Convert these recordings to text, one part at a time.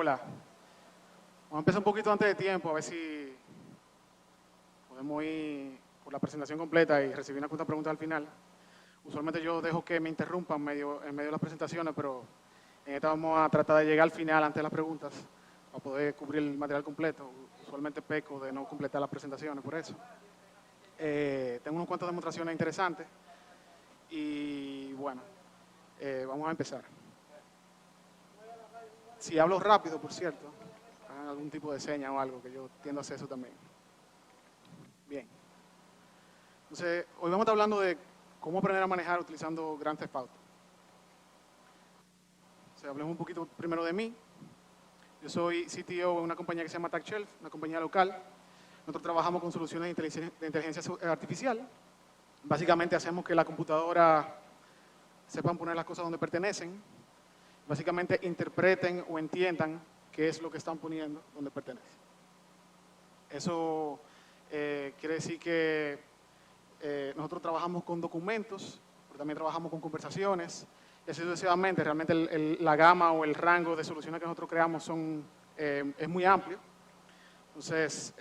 Hola. Vamos a empezar un poquito antes de tiempo, a ver si podemos ir por la presentación completa y recibir unas cuantas preguntas al final. Usualmente yo dejo que me interrumpan en medio de las presentaciones, pero en esta vamos a tratar de llegar al final antes de las preguntas para poder cubrir el material completo. Usualmente peco de no completar las presentaciones, por eso. Tengo unas cuantas demostraciones interesantes y bueno, vamos a empezar. Si hablo rápido, por cierto, hagan algún tipo de seña o algo, que yo tiendo a hacer eso también. Bien. Entonces, hoy vamos a estar hablando de cómo aprender a manejar utilizando Grand Theft Auto. Hablemos un poquito primero de mí. Yo soy CTO de una compañía que se llama TagShelf, una compañía local. Nosotros trabajamos con soluciones de inteligencia artificial. Básicamente hacemos que la computadora sepan poner las cosas donde pertenecen. Básicamente interpreten o entiendan qué es lo que están poniendo donde pertenece. Eso quiere decir que nosotros trabajamos con documentos, pero también trabajamos con conversaciones, y así sucesivamente. Realmente la gama o el rango de soluciones que nosotros creamos es muy amplio. Entonces,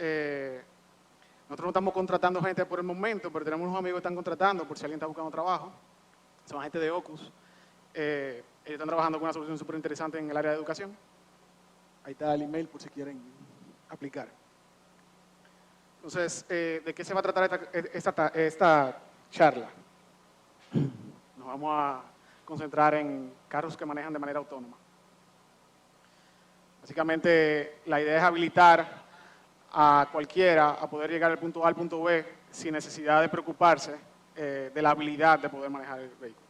nosotros no estamos contratando gente por el momento, pero tenemos unos amigos que están contratando por si alguien está buscando trabajo. Son gente de Ocus. Ellos están trabajando con una solución súper interesante en el área de educación. Ahí está el email por si quieren aplicar. Entonces, ¿de qué se va a tratar esta charla? Nos vamos a concentrar en carros que manejan de manera autónoma. Básicamente, la idea es habilitar a cualquiera a poder llegar del punto A al punto B sin necesidad de preocuparse de la habilidad de poder manejar el vehículo.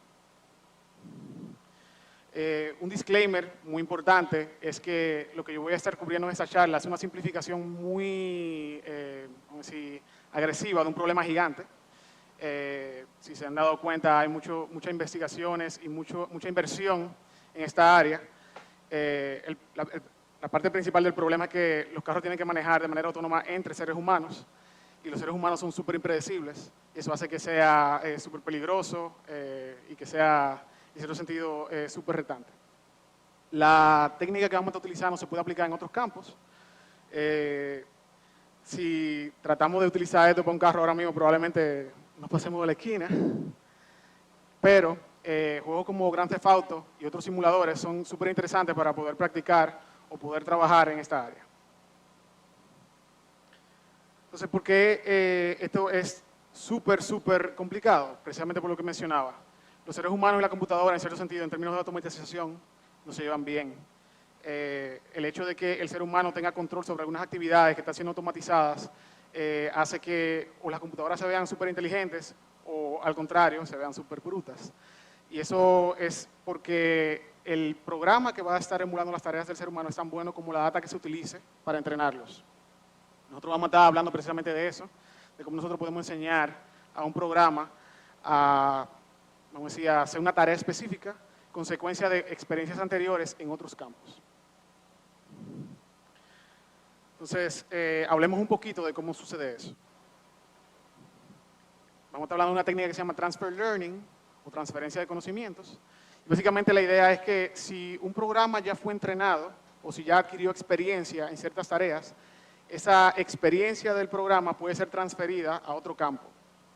Un disclaimer muy importante es que lo que yo voy a estar cubriendo en esta charla es una simplificación muy vamos a decir, agresiva de un problema gigante. Si se han dado cuenta, hay muchas investigaciones y mucha inversión en esta área. La parte principal del problema es que los carros tienen que manejar de manera autónoma entre seres humanos y los seres humanos son súper impredecibles. Y eso hace que sea súper peligroso y que sea, en cierto sentido, súper retante. La técnica que vamos a utilizar no se puede aplicar en otros campos. Si tratamos de utilizar esto para un carro ahora mismo, probablemente nos pasemos de la esquina. Pero juegos como Grand Theft Auto y otros simuladores son súper interesantes para poder practicar o poder trabajar en esta área. Entonces, ¿por qué esto es súper complicado? Precisamente por lo que mencionaba. Los seres humanos y la computadora, en cierto sentido, en términos de automatización, no se llevan bien. El hecho de que el ser humano tenga control sobre algunas actividades que están siendo automatizadas hace que o las computadoras se vean súper inteligentes o, al contrario, se vean súper brutas. Y eso es porque el programa que va a estar emulando las tareas del ser humano es tan bueno como la data que se utilice para entrenarlos. Nosotros vamos a estar hablando precisamente de eso, de cómo nosotros podemos enseñar a un programa a, vamos a decir, a hacer una tarea específica, consecuencia de experiencias anteriores en otros campos. Entonces, hablemos un poquito de cómo sucede eso. Vamos a estar hablando de una técnica que se llama Transfer Learning, o transferencia de conocimientos. Básicamente la idea es que si un programa ya fue entrenado, o si ya adquirió experiencia en ciertas tareas, esa experiencia del programa puede ser transferida a otro campo.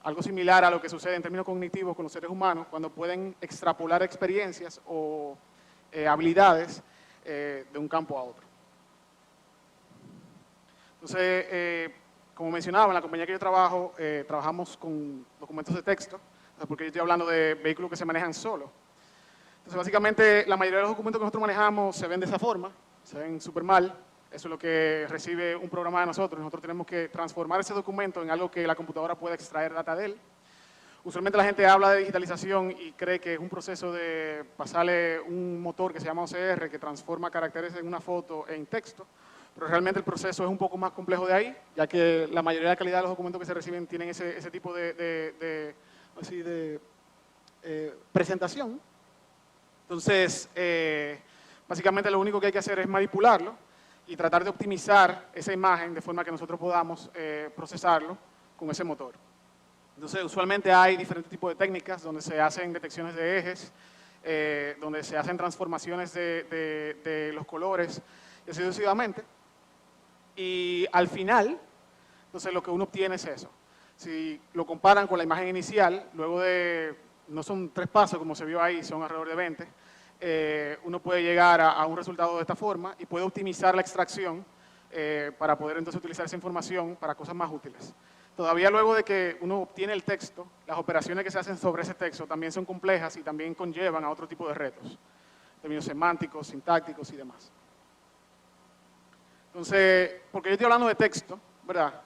Algo similar a lo que sucede en términos cognitivos con los seres humanos, cuando pueden extrapolar experiencias o habilidades de un campo a otro. Entonces, como mencionaba, en la compañía que yo trabajo, trabajamos con documentos de texto, porque yo estoy hablando de vehículos que se manejan solos. Entonces, básicamente, la mayoría de los documentos que nosotros manejamos se ven de esa forma, se ven súper mal. Eso es lo que recibe un programa de nosotros. Nosotros tenemos que transformar ese documento en algo que la computadora pueda extraer data de él. Usualmente la gente habla de digitalización y cree que es un proceso de pasarle un motor que se llama OCR, que transforma caracteres en una foto en texto, pero realmente el proceso es un poco más complejo de ahí, ya que la mayoría de la calidad de los documentos que se reciben tienen ese tipo de presentación. Entonces, básicamente lo único que hay que hacer es manipularlo y tratar de optimizar esa imagen de forma que nosotros podamos procesarlo con ese motor. Entonces, usualmente hay diferentes tipos de técnicas donde se hacen detecciones de ejes, donde se hacen transformaciones de los colores y así sucesivamente. Y al final, entonces lo que uno obtiene es eso. Si lo comparan con la imagen inicial, luego de, no son 3 pasos como se vio ahí, son alrededor de 20, uno puede llegar a un resultado de esta forma y puede optimizar la extracción para poder entonces utilizar esa información para cosas más útiles. Todavía luego de que uno obtiene el texto, las operaciones que se hacen sobre ese texto también son complejas y también conllevan a otro tipo de retos, términos semánticos, sintácticos y demás. Entonces, porque yo estoy hablando de texto, ¿verdad?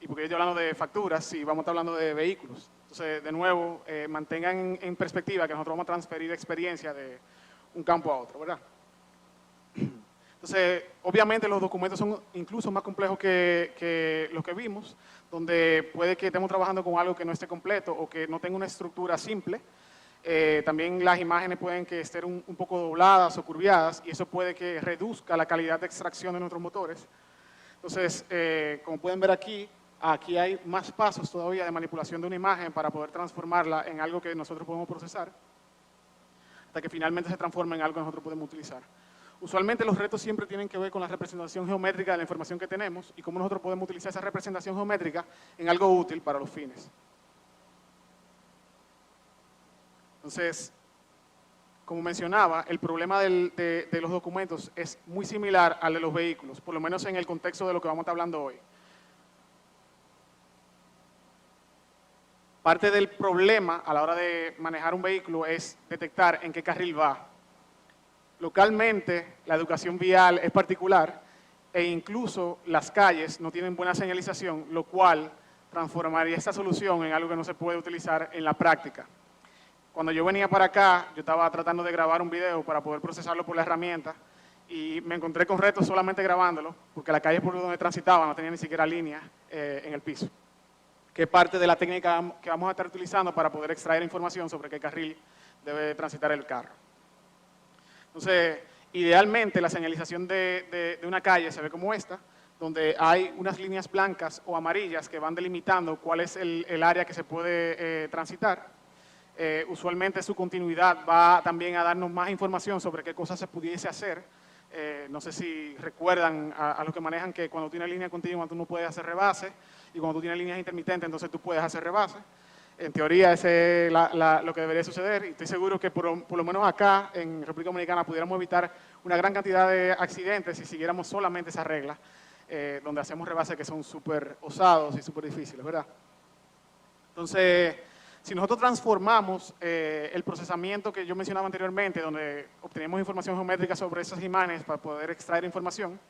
Y porque yo estoy hablando de facturas, y vamos a estar hablando de vehículos. Entonces, de nuevo, mantengan en perspectiva que nosotros vamos a transferir experiencia de un campo a otro, ¿verdad? Entonces, obviamente los documentos son incluso más complejos que los que vimos, donde puede que estemos trabajando con algo que no esté completo o que no tenga una estructura simple. También las imágenes pueden que estén un poco dobladas o curviadas y eso puede que reduzca la calidad de extracción de nuestros motores. Entonces, como pueden ver aquí, aquí hay más pasos todavía de manipulación de una imagen para poder transformarla en algo que nosotros podemos procesar, hasta que finalmente se transforme en algo que nosotros podemos utilizar. Usualmente los retos siempre tienen que ver con la representación geométrica de la información que tenemos y cómo nosotros podemos utilizar esa representación geométrica en algo útil para los fines. Entonces, como mencionaba, el problema de los documentos es muy similar al de los vehículos, por lo menos en el contexto de lo que vamos a estar hablando hoy. Parte del problema a la hora de manejar un vehículo es detectar en qué carril va. Localmente, la educación vial es particular e incluso las calles no tienen buena señalización, lo cual transformaría esta solución en algo que no se puede utilizar en la práctica. Cuando yo venía para acá, yo estaba tratando de grabar un video para poder procesarlo por la herramienta y me encontré con retos solamente grabándolo, porque la calle por donde transitaba no tenía ni siquiera línea en el piso, que es parte de la técnica que vamos a estar utilizando para poder extraer información sobre qué carril debe transitar el carro. Entonces, idealmente la señalización de una calle se ve como esta, donde hay unas líneas blancas o amarillas que van delimitando cuál es el área que se puede transitar. Usualmente su continuidad va también a darnos más información sobre qué cosas se pudiese hacer. No sé si recuerdan a los que manejan que cuando tienes línea continua tú no puedes hacer rebase y cuando tú tienes líneas intermitentes entonces tú puedes hacer rebase. En teoría, ese es lo que debería suceder y estoy seguro que por lo menos acá, en República Dominicana, pudiéramos evitar una gran cantidad de accidentes si siguiéramos solamente esa regla, donde hacemos rebases que son súper osados y súper difíciles, ¿verdad? Entonces, si nosotros transformamos el procesamiento que yo mencionaba anteriormente, donde obtenemos información geométrica sobre esas imágenes para poder extraer información,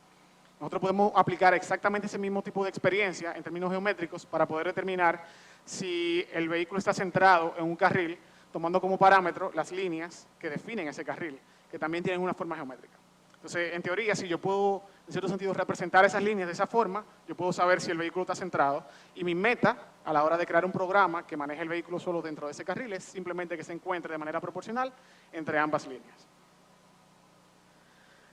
nosotros podemos aplicar exactamente ese mismo tipo de experiencia en términos geométricos para poder determinar si el vehículo está centrado en un carril, tomando como parámetro las líneas que definen ese carril, que también tienen una forma geométrica. Entonces, en teoría, si yo puedo, en cierto sentido, representar esas líneas de esa forma, yo puedo saber si el vehículo está centrado. Y mi meta, a la hora de crear un programa que maneje el vehículo solo dentro de ese carril, es simplemente que se encuentre de manera proporcional entre ambas líneas.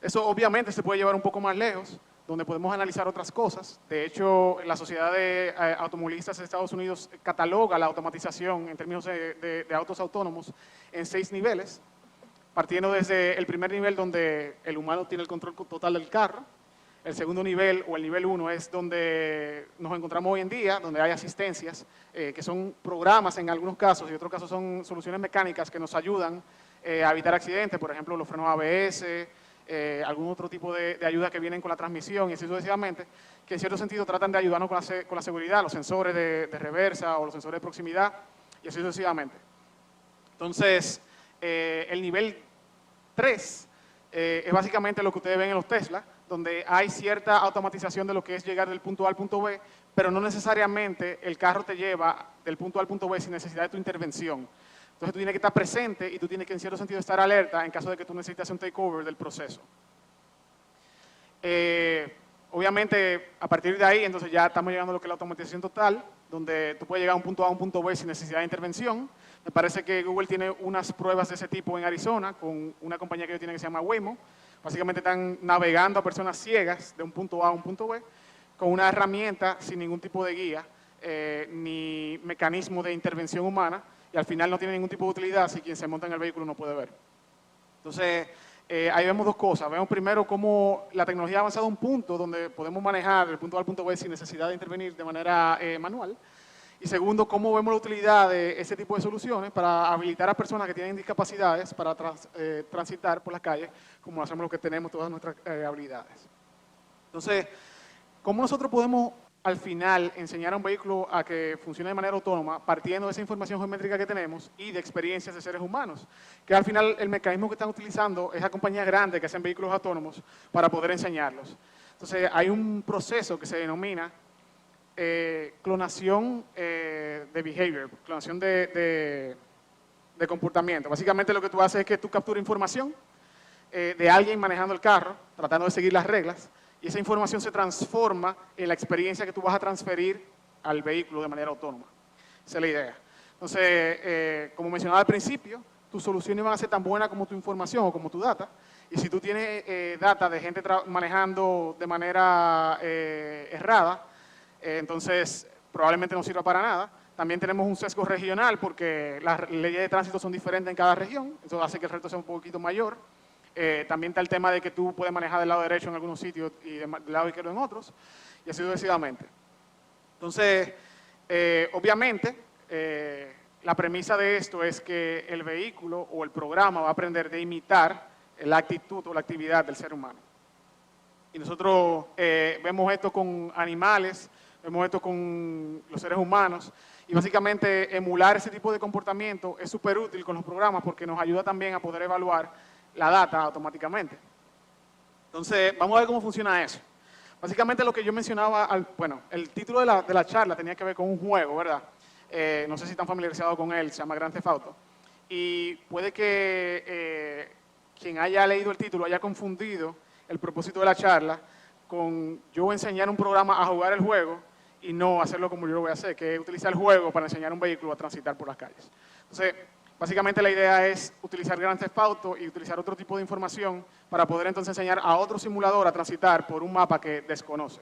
Eso obviamente se puede llevar un poco más lejos, donde podemos analizar otras cosas. De hecho, la Sociedad de Automovilistas de Estados Unidos cataloga la automatización en términos de autos autónomos en 6 niveles, partiendo desde el primer nivel donde el humano tiene el control total del carro. El segundo nivel, o el nivel 1, es donde nos encontramos hoy en día, donde hay asistencias, que son programas en algunos casos, y en otros casos son soluciones mecánicas que nos ayudan a evitar accidentes, por ejemplo, los frenos ABS, algún otro tipo de ayuda que vienen con la transmisión y así sucesivamente, que en cierto sentido tratan de ayudarnos con la seguridad, los sensores de reversa o los sensores de proximidad y así sucesivamente. Entonces, el nivel 3 es básicamente lo que ustedes ven en los Tesla, donde hay cierta automatización de lo que es llegar del punto A al punto B, pero no necesariamente el carro te lleva del punto A al punto B sin necesidad de tu intervención. Entonces tú tienes que estar presente y tú tienes que en cierto sentido estar alerta en caso de que tú necesites hacer un takeover del proceso. Obviamente a partir de ahí entonces ya estamos llegando a lo que es la automatización total, donde tú puedes llegar a un punto A a un punto B sin necesidad de intervención. Me parece que Google tiene unas pruebas de ese tipo en Arizona con una compañía que ellos tienen que se llama Waymo. Básicamente están navegando a personas ciegas de un punto A a un punto B con una herramienta sin ningún tipo de guía ni mecanismo de intervención humana. y al final no tiene ningún tipo de utilidad si quien se monta en el vehículo no puede ver. Entonces, ahí vemos dos cosas. Vemos primero cómo la tecnología ha avanzado a un punto donde podemos manejar el punto A al punto B sin necesidad de intervenir de manera manual. Y segundo, cómo vemos la utilidad de ese tipo de soluciones para habilitar a personas que tienen discapacidades para transitar por las calles, como hacemos los que tenemos todas nuestras habilidades. Entonces, ¿cómo nosotros podemos al final enseñar a un vehículo a que funcione de manera autónoma partiendo de esa información geométrica que tenemos y de experiencias de seres humanos? Que al final el mecanismo que están utilizando es a compañías grandes que hacen vehículos autónomos para poder enseñarlos. Entonces, hay un proceso que se denomina clonación de behavior, clonación de comportamiento. Básicamente lo que tú haces es que tú capturas información de alguien manejando el carro, tratando de seguir las reglas, y esa información se transforma en la experiencia que tú vas a transferir al vehículo de manera autónoma. Esa es la idea. Entonces, como mencionaba al principio, tus soluciones van a ser tan buenas como tu información o como tu data, y si tú tienes data de gente manejando de manera errada, entonces probablemente no sirva para nada. También tenemos un sesgo regional porque las leyes de tránsito son diferentes en cada región, eso hace que el reto sea un poquito mayor. También está el tema de que tú puedes manejar del lado derecho en algunos sitios y del lado izquierdo en otros, y así sucesivamente. Entonces, obviamente, la premisa de esto es que el vehículo o el programa va a aprender de imitar la actitud o la actividad del ser humano. Y nosotros vemos esto con animales, vemos esto con los seres humanos, y básicamente emular ese tipo de comportamiento es súper útil con los programas porque nos ayuda también a poder evaluar la data automáticamente. Entonces, vamos a ver cómo funciona eso. Básicamente lo que yo mencionaba, bueno, el título de la charla tenía que ver con un juego, ¿verdad? No sé si están familiarizados con él, se llama Grand Theft Auto. Y puede que quien haya leído el título haya confundido el propósito de la charla con yo enseñar un programa a jugar el juego y no hacerlo como yo lo voy a hacer, que es utilizar el juego para enseñar a un vehículo a transitar por las calles. Entonces, básicamente la idea es utilizar Grand Theft Auto y utilizar otro tipo de información para poder entonces enseñar a otro simulador a transitar por un mapa que desconoce.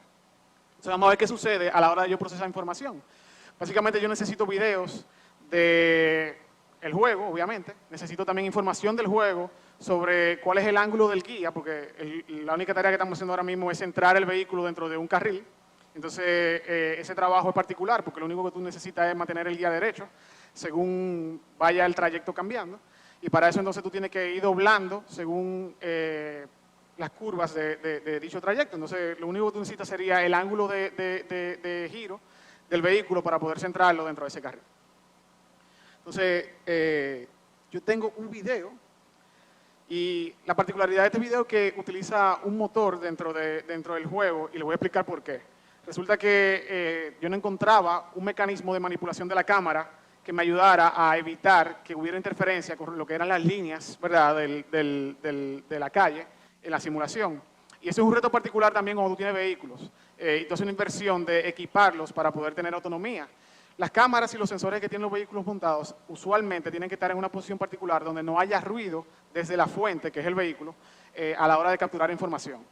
Entonces vamos a ver qué sucede a la hora de yo procesar información. Básicamente yo necesito videos del juego, obviamente. Necesito también información del juego sobre cuál es el ángulo del guía, porque la única tarea que estamos haciendo ahora mismo es centrar el vehículo dentro de un carril. Entonces, ese trabajo es particular, porque lo único que tú necesitas es mantener el guía derecho, según vaya el trayecto cambiando. Y para eso entonces tú tienes que ir doblando según las curvas de dicho trayecto. Entonces, lo único que tú necesitas sería el ángulo de giro del vehículo para poder centrarlo dentro de ese carril. Entonces, yo tengo un video y la particularidad de este video es que utiliza un motor dentro del juego y le voy a explicar por qué. Resulta que yo no encontraba un mecanismo de manipulación de la cámara que me ayudara a evitar que hubiera interferencia con lo que eran las líneas, ¿verdad?, de la calle en la simulación. Y eso es un reto particular también cuando tú tienes vehículos. Entonces, una inversión de equiparlos para poder tener autonomía. Las cámaras y los sensores que tienen los vehículos montados usualmente tienen que estar en una posición particular donde no haya ruido desde la fuente, que es el vehículo, a la hora de capturar información.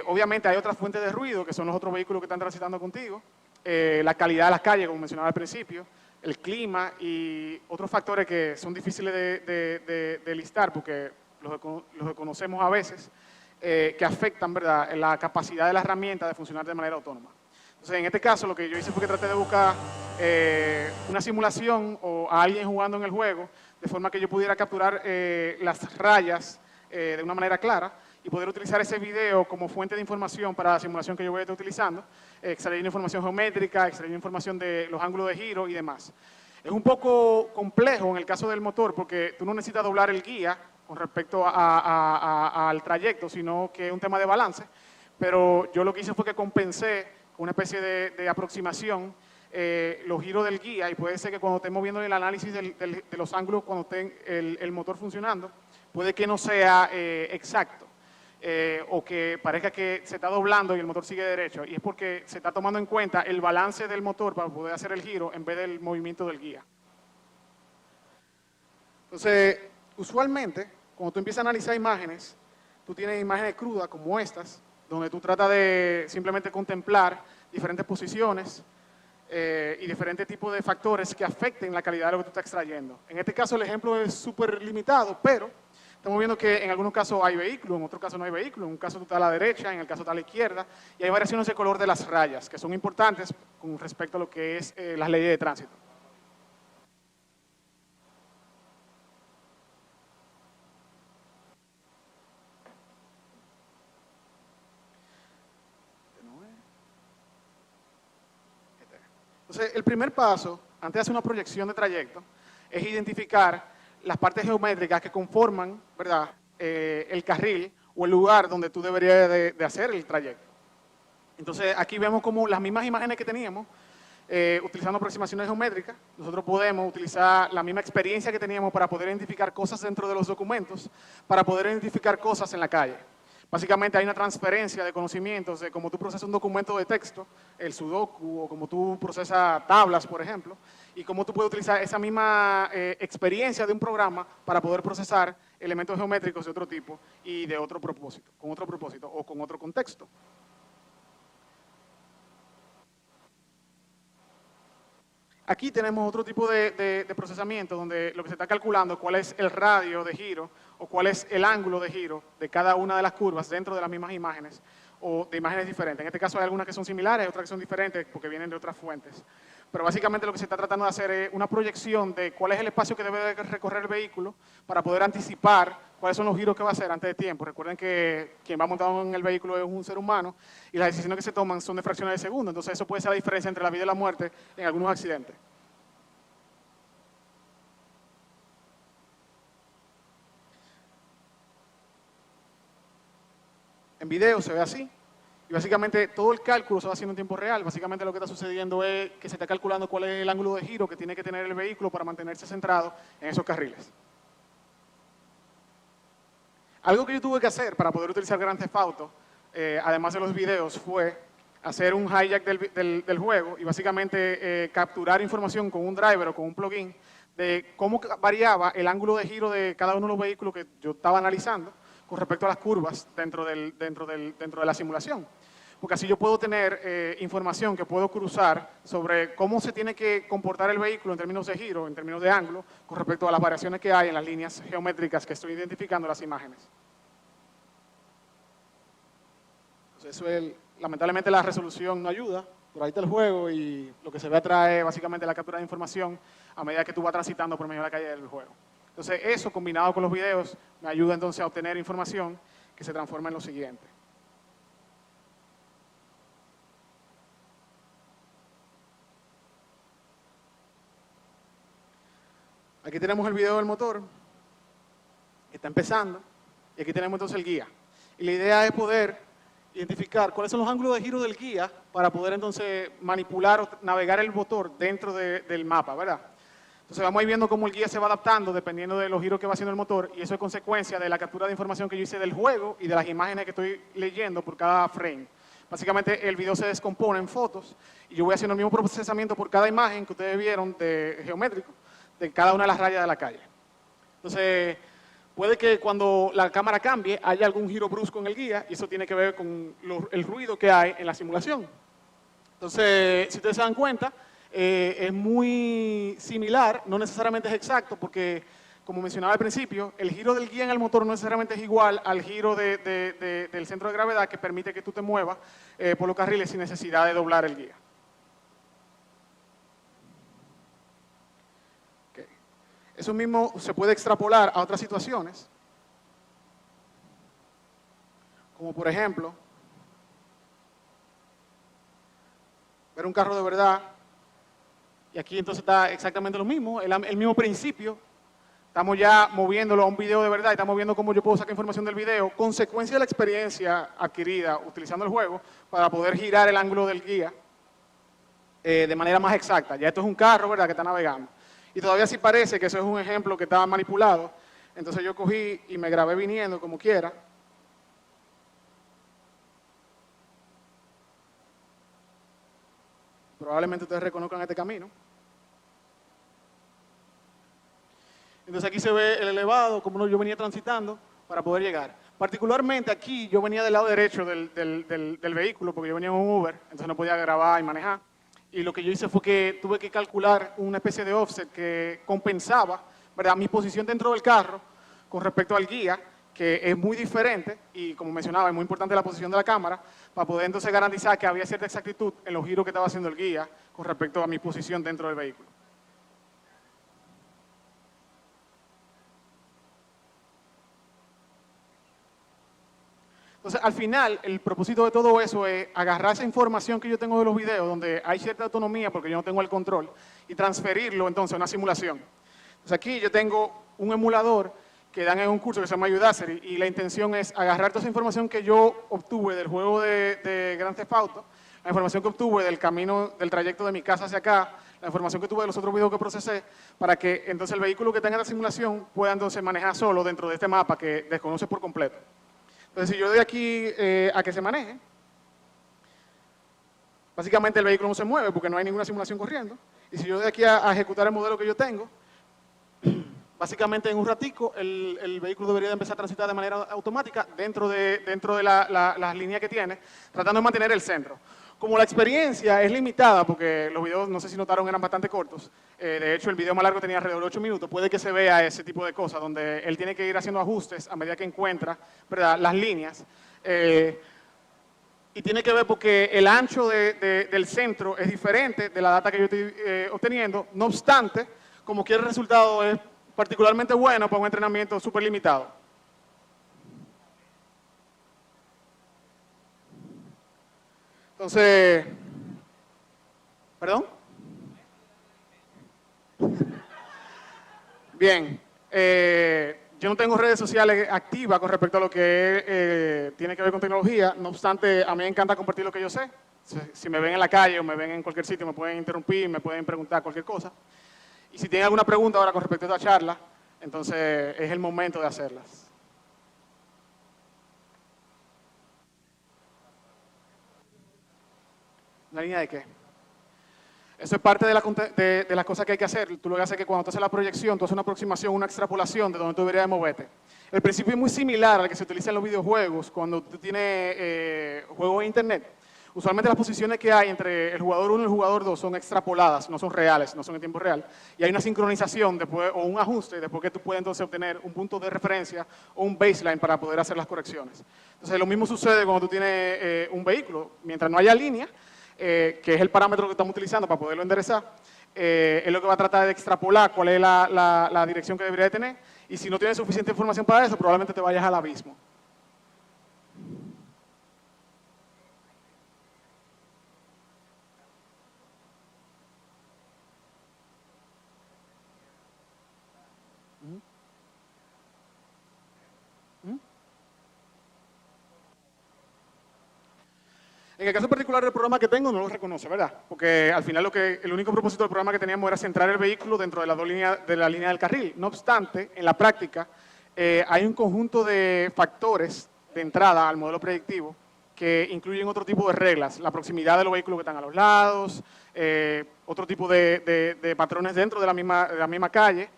Obviamente hay otras fuentes de ruido, que son los otros vehículos que están transitando contigo, la calidad de las calles, como mencionaba al principio, el clima y otros factores que son difíciles de listar porque los conocemos a veces, que afectan, ¿verdad?, la capacidad de la herramienta de funcionar de manera autónoma. Entonces, en este caso, lo que yo hice fue que traté de buscar una simulación o a alguien jugando en el juego, de forma que yo pudiera capturar las rayas de una manera clara y poder utilizar ese video como fuente de información para la simulación que yo voy a estar utilizando, extrayendo información geométrica, extrayendo información de los ángulos de giro y demás. Es un poco complejo en el caso del motor porque tú no necesitas doblar el guía con respecto al trayecto, sino que es un tema de balance, pero yo lo que hice fue que compensé con una especie de aproximación los giros del guía, y puede ser que cuando estemos viendo el análisis de los ángulos, cuando esté el motor funcionando, puede que no sea exacto, o que parezca que se está doblando y el motor sigue derecho, y es porque se está tomando en cuenta el balance del motor para poder hacer el giro en vez del movimiento del guía. Entonces, usualmente, cuando tú empiezas a analizar imágenes, tú tienes imágenes crudas como estas, donde tú tratas de simplemente contemplar diferentes posiciones y diferentes tipos de factores que afecten la calidad de lo que tú estás extrayendo. En este caso el ejemplo es súper limitado, pero estamos viendo que en algunos casos hay vehículo, en otros casos no hay vehículo, en un caso tú estás a la derecha, en el caso está a la izquierda, y hay variaciones de color de las rayas, que son importantes con respecto a lo que es las leyes de tránsito. Entonces, el primer paso, antes de hacer una proyección de trayecto, es identificar las partes geométricas que conforman, ¿verdad?, el carril o el lugar donde tú deberías de hacer el trayecto. Entonces, aquí vemos como las mismas imágenes que teníamos, utilizando aproximaciones geométricas, nosotros podemos utilizar la misma experiencia que teníamos para poder identificar cosas dentro de los documentos, para poder identificar cosas en la calle. Básicamente hay una transferencia de conocimientos de cómo tú procesas un documento de texto, el Sudoku, o cómo tú procesas tablas, por ejemplo, y cómo tú puedes utilizar esa misma experiencia de un programa para poder procesar elementos geométricos de otro tipo y de otro propósito o con otro contexto. Aquí tenemos otro tipo de procesamiento donde lo que se está calculando es cuál es el radio de giro o cuál es el ángulo de giro de cada una de las curvas dentro de las mismas imágenes o de imágenes diferentes. En este caso hay algunas que son similares, otras que son diferentes porque vienen de otras fuentes. Pero básicamente lo que se está tratando de hacer es una proyección de cuál es el espacio que debe de recorrer el vehículo para poder anticipar cuáles son los giros que va a hacer antes de tiempo. Recuerden que quien va montado en el vehículo es un ser humano y las decisiones que se toman son de fracciones de segundo. Entonces eso puede ser la diferencia entre la vida y la muerte en algunos accidentes. En video se ve así. Y básicamente todo el cálculo se va haciendo en tiempo real. Básicamente lo que está sucediendo es que se está calculando cuál es el ángulo de giro que tiene que tener el vehículo para mantenerse centrado en esos carriles. Algo que yo tuve que hacer para poder utilizar Grand Theft Auto, además de los videos, fue hacer un hijack del juego y básicamente capturar información con un driver o con un plugin de cómo variaba el ángulo de giro de cada uno de los vehículos que yo estaba analizando con respecto a las curvas dentro de la simulación. Porque así yo puedo tener información que puedo cruzar sobre cómo se tiene que comportar el vehículo en términos de giro, en términos de ángulo, con respecto a las variaciones que hay en las líneas geométricas que estoy identificando en las imágenes. Entonces, lamentablemente la resolución no ayuda, por ahí está el juego y lo que se ve atrás es básicamente la captura de información a medida que tú vas transitando por medio de la calle del juego. Entonces, eso combinado con los videos me ayuda entonces a obtener información que se transforma en lo siguiente. Aquí tenemos el video del motor, que está empezando, y aquí tenemos entonces el guía. Y la idea es poder identificar cuáles son los ángulos de giro del guía para poder entonces manipular o navegar el motor dentro del mapa, ¿verdad? Entonces vamos a ir viendo cómo el guía se va adaptando dependiendo de los giros que va haciendo el motor y eso es consecuencia de la captura de información que yo hice del juego y de las imágenes que estoy leyendo por cada frame. Básicamente el video se descompone en fotos y yo voy haciendo el mismo procesamiento por cada imagen que ustedes vieron de geométrico de cada una de las rayas de la calle. Entonces puede que cuando la cámara cambie haya algún giro brusco en el guía y eso tiene que ver con el ruido que hay en la simulación. Entonces, si ustedes se dan cuenta, es muy similar, no necesariamente es exacto, porque, como mencionaba al principio, el giro del guía en el motor no necesariamente es igual al giro del centro de gravedad que permite que tú te muevas por los carriles sin necesidad de doblar el guía. Okay. Eso mismo se puede extrapolar a otras situaciones, como por ejemplo, ver un carro de verdad. Y aquí entonces está exactamente lo mismo, el mismo principio. Estamos ya moviéndolo a un video de verdad y estamos viendo cómo yo puedo sacar información del video, consecuencia de la experiencia adquirida utilizando el juego para poder girar el ángulo del guía de manera más exacta. Ya esto es un carro, ¿verdad?, que está navegando. Y todavía sí parece que eso es un ejemplo que estaba manipulado. Entonces yo cogí y me grabé viniendo como quiera. Probablemente ustedes reconozcan este camino. Entonces aquí se ve el elevado, como yo venía transitando para poder llegar. Particularmente aquí yo venía del lado derecho del vehículo porque yo venía en un Uber, entonces no podía grabar y manejar. Y lo que yo hice fue que tuve que calcular una especie de offset que compensaba, ¿verdad?, mi posición dentro del carro con respecto al guía, que es muy diferente y, como mencionaba, es muy importante la posición de la cámara para poder entonces garantizar que había cierta exactitud en los giros que estaba haciendo el guía con respecto a mi posición dentro del vehículo. Entonces, al final, el propósito de todo eso es agarrar esa información que yo tengo de los videos, donde hay cierta autonomía porque yo no tengo el control, y transferirlo entonces a una simulación. Entonces, aquí yo tengo un emulador que dan en un curso que se llama Udacity, y la intención es agarrar toda esa información que yo obtuve del juego de Grand Theft Auto, la información que obtuve del camino, del trayecto de mi casa hacia acá, la información que tuve de los otros videos que procesé, para que entonces el vehículo que tenga la simulación pueda entonces manejar solo dentro de este mapa que desconoce por completo. Entonces, si yo doy aquí a que se maneje, básicamente el vehículo no se mueve porque no hay ninguna simulación corriendo. Y si yo doy aquí a ejecutar el modelo que yo tengo, básicamente en un ratico el vehículo debería de empezar a transitar de manera automática dentro de las líneas que tiene, tratando de mantener el centro. Como la experiencia es limitada, porque los videos, no sé si notaron, eran bastante cortos, de hecho el video más largo tenía alrededor de 8 minutos, puede que se vea ese tipo de cosas, donde él tiene que ir haciendo ajustes a medida que encuentra, ¿verdad?, las líneas. Y tiene que ver porque el ancho del centro es diferente de la data que yo estoy obteniendo. No obstante, como quiera, el resultado es particularmente bueno para un entrenamiento súper limitado. Entonces, ¿perdón? Bien, yo no tengo redes sociales activas con respecto a lo que tiene que ver con tecnología, no obstante, a mí me encanta compartir lo que yo sé. Si me ven en la calle o me ven en cualquier sitio, me pueden interrumpir, me pueden preguntar cualquier cosa. Y si tienen alguna pregunta ahora con respecto a esta charla, entonces es el momento de hacerlas. ¿La línea de qué? Eso es parte de las cosas que hay que hacer. Tú lo que haces es que cuando tú haces la proyección, tú haces una aproximación, una extrapolación de donde tú deberías moverte. El principio es muy similar al que se utiliza en los videojuegos cuando tú tienes juegos en internet. Usualmente las posiciones que hay entre el jugador 1 y el jugador 2 son extrapoladas, no son reales, no son en tiempo real. Y hay una sincronización después, o un ajuste después que tú puedes entonces obtener un punto de referencia o un baseline para poder hacer las correcciones. Entonces lo mismo sucede cuando tú tienes un vehículo. Mientras no haya línea, que es el parámetro que estamos utilizando para poderlo enderezar, es lo que va a tratar de extrapolar cuál es la dirección que debería de tener, y si no tienes suficiente información para eso, probablemente te vayas al abismo. En el caso particular del programa que tengo, no lo reconoce, ¿verdad? Porque al final el único propósito del programa que teníamos era centrar el vehículo dentro de las dos líneas de la línea del carril. No obstante, en la práctica, hay un conjunto de factores de entrada al modelo predictivo que incluyen otro tipo de reglas, la proximidad de los vehículos que están a los lados, otro tipo de patrones dentro de la misma calle.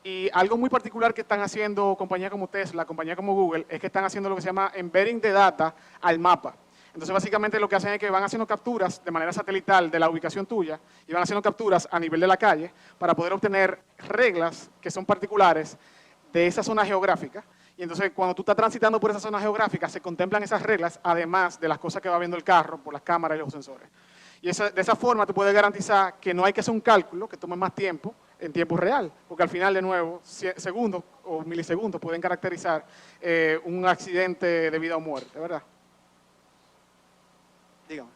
Y algo muy particular que están haciendo compañías como Tesla, compañías como Google, es que están haciendo lo que se llama embedding de data al mapa. Entonces, básicamente lo que hacen es que van haciendo capturas de manera satelital de la ubicación tuya y van haciendo capturas a nivel de la calle para poder obtener reglas que son particulares de esa zona geográfica. Y entonces, cuando tú estás transitando por esa zona geográfica, se contemplan esas reglas, además de las cosas que va viendo el carro por las cámaras y los sensores. Y de esa forma tú puedes garantizar que no hay que hacer un cálculo que tome más tiempo en tiempo real, porque al final, de nuevo, segundos o milisegundos pueden caracterizar un accidente de vida o muerte, ¿verdad? Dígame.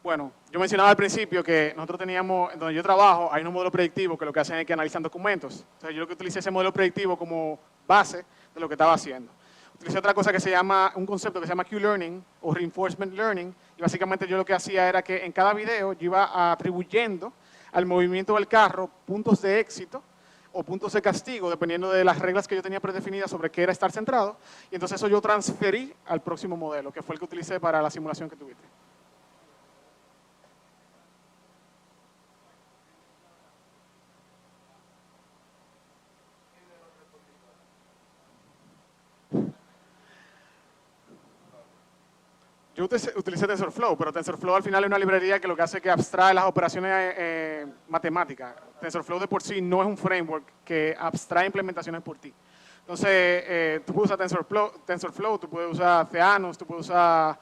Bueno, yo mencionaba al principio que nosotros teníamos, donde yo trabajo, hay un modelo predictivo que lo que hacen es que analizan documentos. Entonces, yo lo que utilicé ese modelo predictivo como base de lo que estaba haciendo. Utilicé otra cosa que se llama, un concepto que se llama Q-Learning o Reinforcement Learning, y básicamente yo lo que hacía era que en cada video yo iba atribuyendo al movimiento del carro puntos de éxito o puntos de castigo, dependiendo de las reglas que yo tenía predefinidas sobre qué era estar centrado, y entonces eso yo transferí al próximo modelo, que fue el que utilicé para la simulación que tuviste. utilicé TensorFlow, pero TensorFlow al final es una librería que lo que hace es que abstrae las operaciones matemáticas. TensorFlow de por sí no es un framework que abstrae implementaciones por ti. Entonces, tú puedes usar TensorFlow, tú puedes usar Theanos, tú puedes usar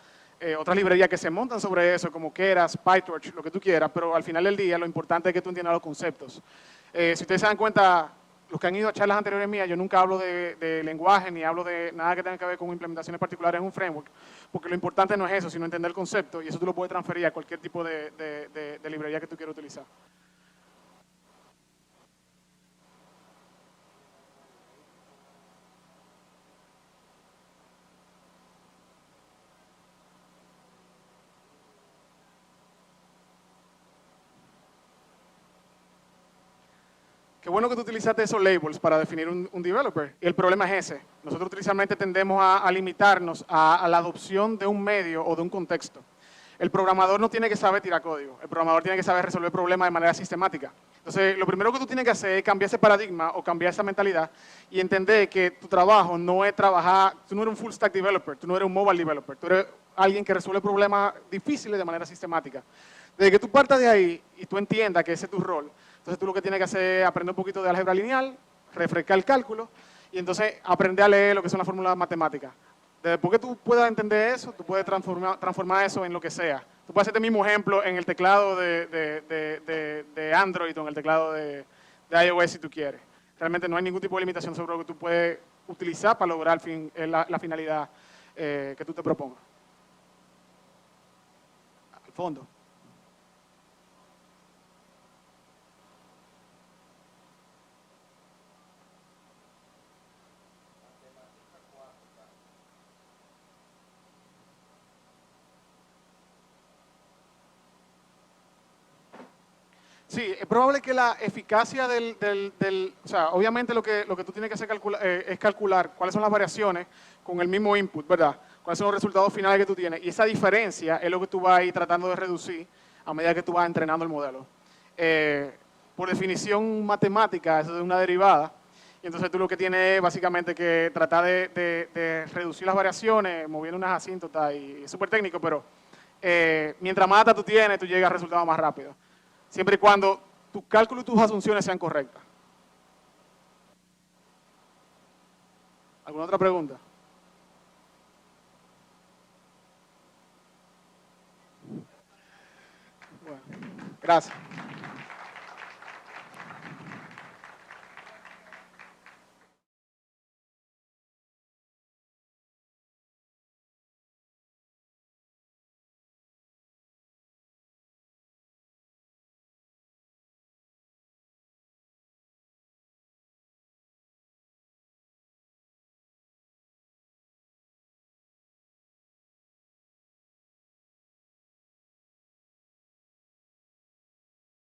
otras librerías que se montan sobre eso, como Keras, PyTorch, lo que tú quieras, pero al final del día lo importante es que tú entiendas los conceptos. Si ustedes se dan cuenta, los que han ido a charlas anteriores mías, yo nunca hablo de lenguaje ni hablo de nada que tenga que ver con implementaciones particulares en un framework, porque lo importante no es eso, sino entender el concepto, y eso tú lo puedes transferir a cualquier tipo de librería que tú quieras utilizar. Qué bueno que tú utilizaste esos labels para definir un developer. Y el problema es ese. Nosotros usualmente tendemos a limitarnos a la adopción de un medio o de un contexto. El programador no tiene que saber tirar código. El programador tiene que saber resolver problemas de manera sistemática. Entonces, lo primero que tú tienes que hacer es cambiar ese paradigma o cambiar esa mentalidad y entender que tu trabajo no es trabajar, tú no eres un full stack developer, tú no eres un mobile developer, tú eres alguien que resuelve problemas difíciles de manera sistemática. Desde que tú partas de ahí y tú entiendas que ese es tu rol, entonces tú lo que tienes que hacer es aprender un poquito de álgebra lineal, refrescar el cálculo y entonces aprender a leer lo que son las fórmulas matemáticas. Después que tú puedas entender eso, tú puedes transformar eso en lo que sea. Tú puedes hacer este mismo ejemplo en el teclado de Android o en el teclado de iOS si tú quieres. Realmente no hay ningún tipo de limitación sobre lo que tú puedes utilizar para lograr la finalidad que tú te propongas. Al fondo. Sí, es probable que la eficacia o sea, obviamente lo que tú tienes que hacer es calcular cuáles son las variaciones con el mismo input, ¿verdad? Cuáles son los resultados finales que tú tienes. Y esa diferencia es lo que tú vas a ir tratando de reducir a medida que tú vas entrenando el modelo. Por definición matemática, eso es una derivada. Y entonces tú lo que tienes es básicamente que tratar de reducir las variaciones moviendo unas asíntotas y es súper técnico, pero mientras más data tú tienes, tú llegas a resultados más rápido. Siempre y cuando tus cálculos y tus asunciones sean correctas. ¿Alguna otra pregunta? Bueno, gracias.